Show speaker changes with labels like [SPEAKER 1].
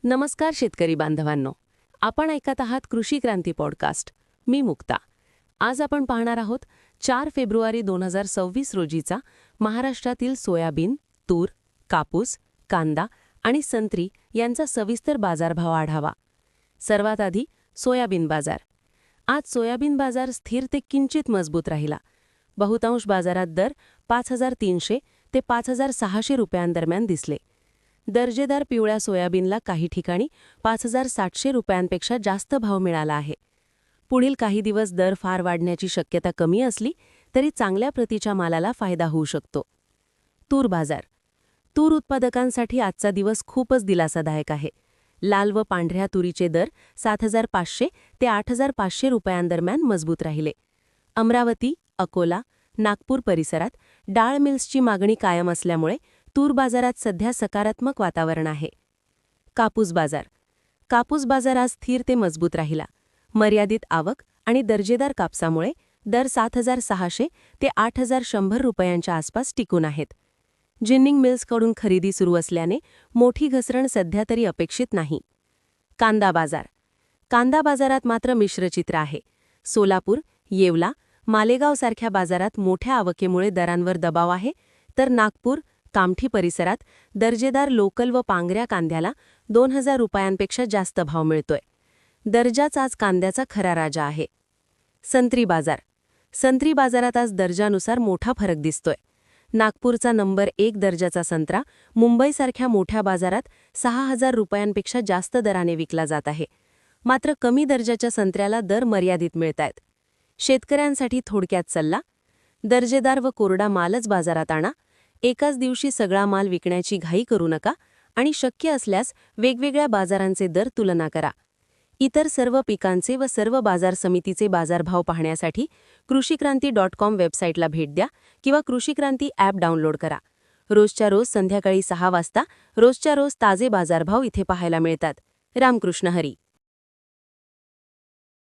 [SPEAKER 1] नमस्कार शेतकरी बांधवांनो, आपण ऐकत आहात कृषी क्रांती पॉडकास्ट. मी मुक्ता. आज आपण पाहणार आहोत 4 फेब्रुवारी 2026 रोजीचा महाराष्ट्रातील सोयाबीन, तूर, कापूस, कांदा आणि संत्री यांचा सविस्तर बाजारभाव आढावा. सर्वात आधी सोयाबीन बाजार. आज सोयाबीन बाजार स्थिर ते किंचित मजबूत राहिला. बहुतांश बाजारात दर 5,300 ते 5,600 रुपयांदरम्यान दिसले. दर्जेदार पिवळ्या सोयाबीनला काही ठिकाणी 5,700 रुपयांपेक्षा जास्त भाव मिळाला आहे. पुढील काही दिवस दर फार वाढण्याची शक्यता कमी असली तरी चांगल्या प्रतीच्या मालाला फायदा होऊ शकतो. तूर बाजार. तूर उत्पादकांसाठी आजचा दिवस खूपच दिलासादायक आहे. लाल व पांढऱ्या तुरीचे दर 7,500 ते 8,500 रुपयांदरम्यान मजबूत राहिले. अमरावती, अकोला, नागपूर परिसरात डाळ मिल्सची मागणी कायम असल्यामुळे तूर बाजारात सध्या सकारात्मक वातावरण आहे. कापूस बाजार. कापूस बाजार आज स्थिर ते मजबूत राहिला. मर्यादित आवक आणि दर्जेदार कापसामुळे दर 7,600 ते 8,100 रुपयांच्या आसपास टिकून आहेत. जिन्निंग मिल्सकडून खरेदी सुरू असल्याने मोठी घसरण सध्या तरी अपेक्षित नाही. कांदा बाजार. कांदा बाजारात मात्र मिश्र चित्र आहे. सोलापूर, येवला, मालेगावसारख्या बाजारात मोठ्या आवकेमुळे दरांवर दबाव आहे, तर नागपूर, कामठी परिसरात दर्जेदार लोकल व पांगऱ्या कांद्याला 2,000 रुपयांपेक्षा जास्त भाव मिळतोय. दर्जाच आज कांद्याचा खरा राजा आहे. संत्री बाजार. संत्री बाजारात आज दर्जानुसार मोठा फरक दिसतोय. नागपूरचा नंबर 1 दर्जाचा संत्रा मुंबईसारख्या मोठ्या बाजारात 6,000 रुपयांपेक्षा जास्त दराने विकला जात आहे. मात्र कमी दर्जाच्या संत्र्याला दर मर्यादित मिळतायत. शेतकऱ्यांसाठी थोडक्यात सल्ला: दर्जेदार व कोरडा मालच बाजारात आणा. एकाच दिवशी सगळा माल विकण्याची घाई करू नका आणि शक्य असल्यास वेगवेगळ्या बाजारांचे दर तुलना करा. इतर सर्व पिकांचे व सर्व बाजार समितीचे बाजारभाव पाहण्यासाठी कृषीक्रांती.com वेबसाईटला भेट द्या किंवा कृषीक्रांती ॲप डाउनलोड करा. रोजच्या रोज संध्याकाळी 6 वाजता रोजच्या रोज ताजे बाजारभाव इथे पाहायला मिळतात. रामकृष्ण हरी.